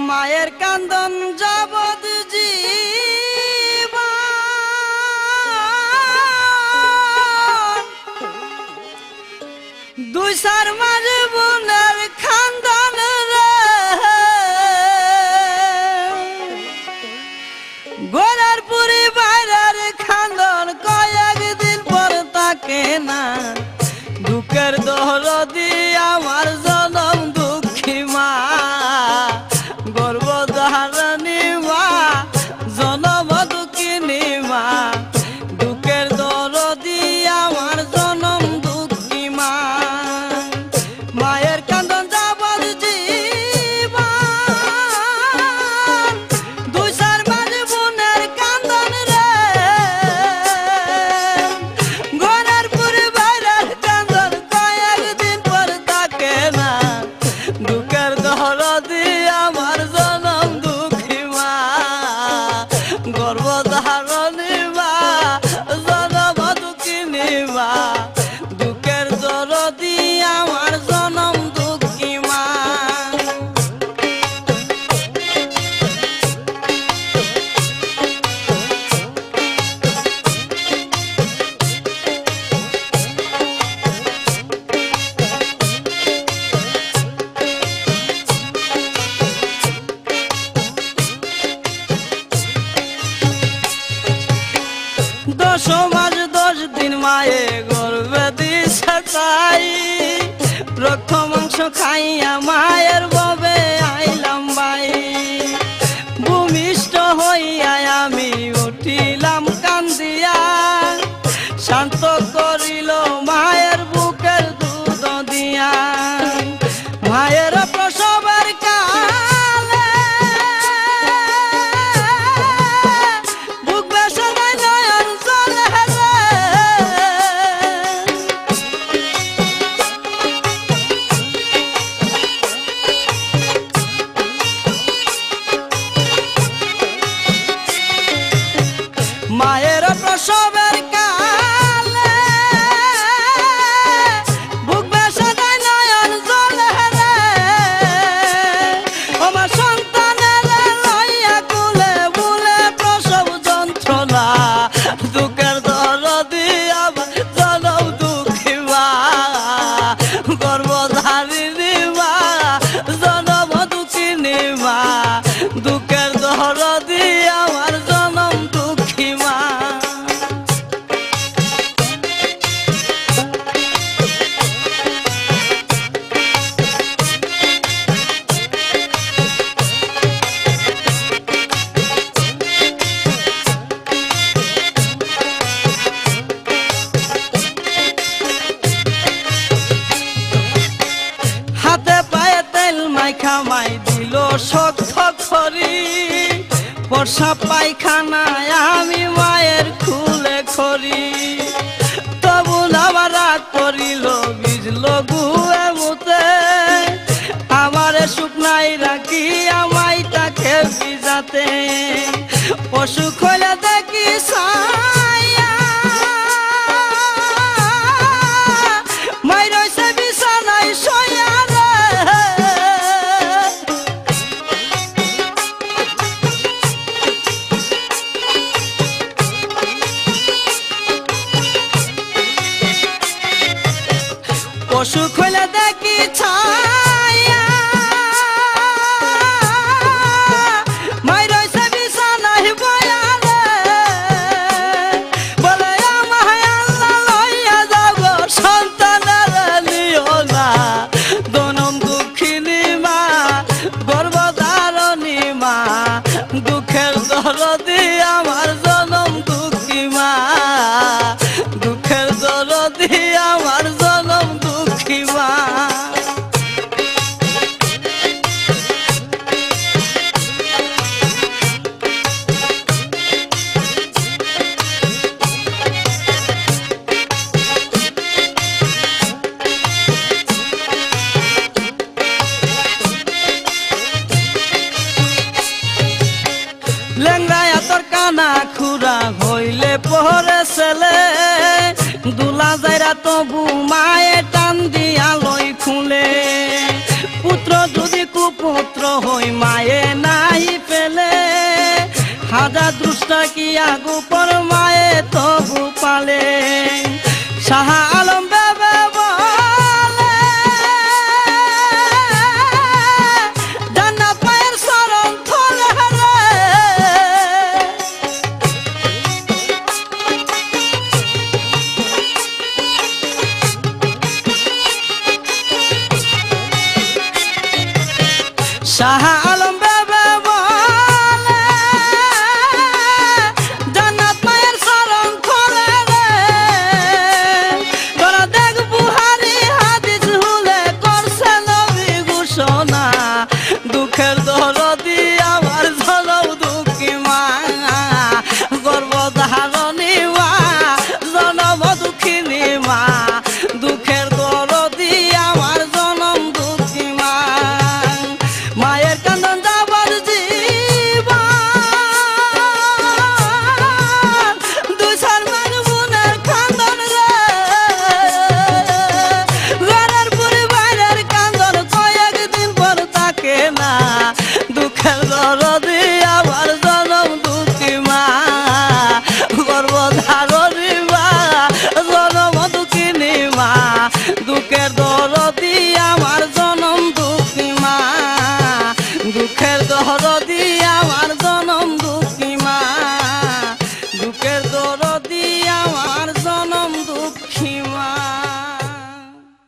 মায়ের কান্দন যাবদ জীবন দুই সার মাঝে বোনের খান্দন রে গোড়ার পুরি বাইরের খান্দন কয়েকদিন পর তাকে না দুঃখের দহরদি আমার জনম দুঃখী মা গর্ভধারণী মা জনম দুঃখিনী মা দুঃখের দরদি আমার জনম দুঃখী মা মায়ের কান্দন যাবদ জীবন দুই চার মাঝে বোনের কান্দন রে ঘরের পুরি বাইরের কান্দন কয়েকদিন পর তাকে না দুঃখের দরদি আমার জনম দুঃখী মা গর্ভধারণী মা জনম দুঃখিনী মা দুঃখের দরদি আমার জনম দুঃখী মা দশ মাস 10 দিন মায়ে গর্ভে দিছে তাই রক্ত মাংস খাইয়া মায়ের ববে আইলাম বাই ভূমিষ্ঠ হইয়া আমি উঠিলাম কান্দিয়া শান্ত করিল মায়ের বুকের দুধ দিয়া মায়ের প্রসবের কালে বুক বেসে দেয় নয়ন জলে রে মায়ের প্রসবের কালে বুক বেসে দেয় নয়ন জলে রে আমার সন্তানের লইয়া কুলে বুলে প্রসব যন্ত্রণা দুঃখের দরদি আমার জনম দুঃখী মা গর্ভধারিণী মা জনম দুঃখিনী মা দুঃখের দরদি আমার জনম দুঃখী মা হাতে পায়ে তেল মাইখা মাই দিল শক্ত খড়ি বর্ষা পায়খানায় আমি মায়ের খুলে খড়ি তবু আবার রাগ করিল বিজল গুয়ে মুতে আমারে শুকনাই রাখি আমাই তাকে ভিজাতে অসুখ হইলে দেখি ছায়া মাই রইছে বিছানায় শোয়া রে অসুখ হইলে দেখি ছায়া মাই রইছে বিছানায় বয়া রে বলে আমায় আল্লাহ লইয়া যাও গো সন্তানের নিও না জনম দুঃখিনী মা গর্ভধারণী মা দুঃখের দরদি আমার জনম দুঃখী মা দুঃখের দরদি আমার জনম দুঃখী মা লেংরায়া তোর কানা খুরা হইলে পরে ছেলে দুলা যাইরা তবু মায়ে টান দিয়া লই খুন পুত্র হই মায়ে নাই পেলে, হাজার দুষ্টা কি গোপর মায়ে তবু পালে। শাহ আলম বেবে বলে জান্নাত মায়ের শরণ থলে রে। শাহ আলম বেবে বলে জান্নাত মায়ের শরণ থলে রে। তোরা দেখ বুহারি হাদিস হুলে করছে নবী ঘোষণা, দুঃখের দরদি আমার জনম দুঃখী মা, গর্ভধারণী মা, জনম দুঃখিনী মা, দুঃখের দরদি আমার জনম দুঃখী মা। মায়ের কান্দন যাবার জীবন, দুই চার মাস বোনের কান্দন রে। ঘরের পরিবারের কান্দন কয়েকদিন পর থাকে না, দুঃখের দরদি আমার জনম দুঃখী মা, গর্ভধারণী মা, জনম দুঃখিনী মা, দুঃখের দরদি আমার জনম দুঃখী মা, দুঃখের দরদি